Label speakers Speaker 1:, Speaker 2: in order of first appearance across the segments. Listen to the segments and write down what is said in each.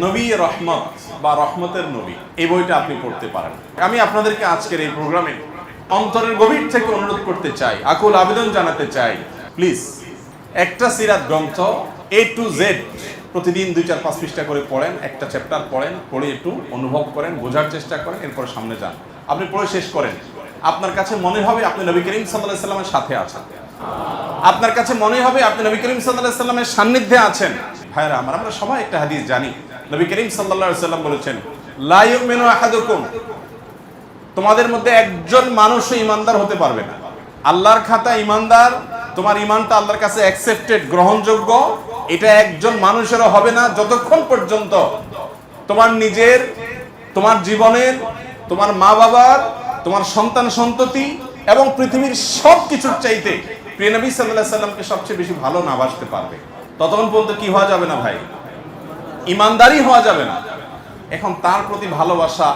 Speaker 1: নবী রহমত বা রহমতের নবী, এই বইটা আপনি পড়তে পারেন। আমি আপনাদেরকে আজকের এই প্রোগ্রামে অন্তরের গভীর থেকে অনুরোধ করতে চাই, আকুল আবেদন জানাতে চাই, প্লিজ একটা সিরাত গ্রন্থ A to Z প্রতিদিন 2-4-5 পৃষ্ঠা করে পড়েন, একটা চ্যাপ্টার পড়েন, পড়ে একটু অনুভব করেন, বোঝার চেষ্টা করেন, এরপর সামনে যান। আপনি পড়ে শেষ করেন, আপনার কাছে মনে হবে আপনি নবী করিম সাল্লাল্লাহু আলাইহি সাল্লামের সাথে আছেন, আপনার কাছে মনে হবে আপনি নবী করিম সাল্লাল্লাহু আলাইহি সাল্লামের সান্নিধ্যে আছেন। ভাইরা আমার, আমরা সবাই একটা হাদিস জানি, নবী করিম সাল্লাল্লাহু আলাইহি সাল্লাম বলেছেন, লা ইউমিনু আহাদুকুম, তোমাদের মধ্যে একজন মানুষও ইমানদার হতে পারবে না। আল্লাহর খাতা ইমানদার, তোমার ইমানটা আল্লাহর কাছে অ্যাকসেপ্টেড, গ্রহণযোগ্য, এটা একজন মানুষেরও হবে না যতক্ষণ পর্যন্ত তোমার নিজের, তোমার জীবনের, তোমার মা বাবার, তোমার সন্তান সন্ততি এবং পৃথিবীর সব কিছুর চাইতে প্রিয় নবী সাল্লাল্লাহু আলাইহি সাল্লামকে সবচেয়ে বেশি ভালো না বাসতে পারবে। ততক্ষণ পর্যন্ত কি হওয়া যাবে না ভাই? ইমানদারই হওয়া যাবে না। এখন তার প্রতি ভালোবাসা,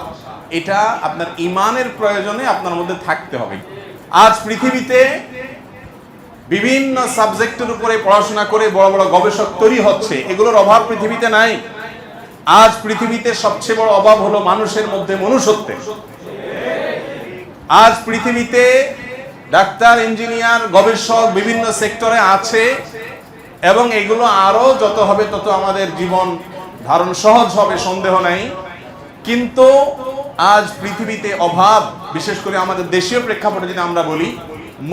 Speaker 1: এটা আপনার ইমানের প্রয়োজনে আপনার মধ্যে থাকতে হবে। আজ পৃথিবীতে বিভিন্ন সাবজেক্টের উপরে পড়াশোনা করে বড় বড় গবেষক তৈরি হচ্ছে, এগুলোর অভাব পৃথিবীতে নাই। আজ পৃথিবীতে সবচেয়ে বড় অভাব হলো মানুষের মধ্যে মনুষ্যত্বের। আজ পৃথিবীতে ডাক্তার, ইঞ্জিনিয়ার, গবেষক বিভিন্ন সেক্টরে আছে এবং এগুলো আরো যত হবে তত আমাদের জীবন ধারণ সহজ হবে, সন্দেহ নাই। কিন্তু আজ পৃথিবীতে অভাব, বিশেষ করে আমাদের দেশীয় প্রেক্ষাপটে যদি আমরা বলি,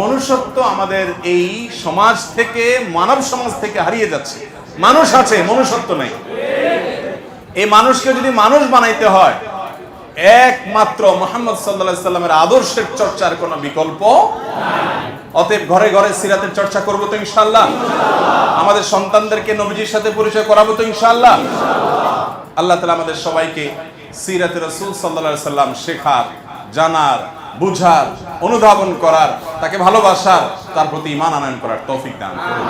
Speaker 1: মনুষ্যত্ব আমাদের এই সমাজ থেকে, মানব সমাজ থেকে হারিয়ে যাচ্ছে। মানুষ আছে, মনুষ্যত্ব নেই। এই মানুষকে যদি মানুষ বানাইতে হয়, একমাত্র মুহাম্মদ সাল্লাল্লাহু আলাইহি সাল্লামের আদর্শের চর্চার কোনো বিকল্প নাই। অতএব ঘরে ঘরে সিরাতের চর্চা করবো তো ইনশাআল্লাহ। আমাদের সন্তানদেরকে নবীজির সাথে পরিচয় করাবো তো ইনশাআল্লাহ। আল্লাহ তাআলা আমাদের সবাইকে সিরাতে রাসূল সাল্লাল্লাহু আলাইহি সাল্লাম শেখার, জানার, বুঝার, অনুধাবন করার, তাকে ভালোবাসার, তার প্রতি ঈমান আনয়ন করার তৌফিক দান করুন।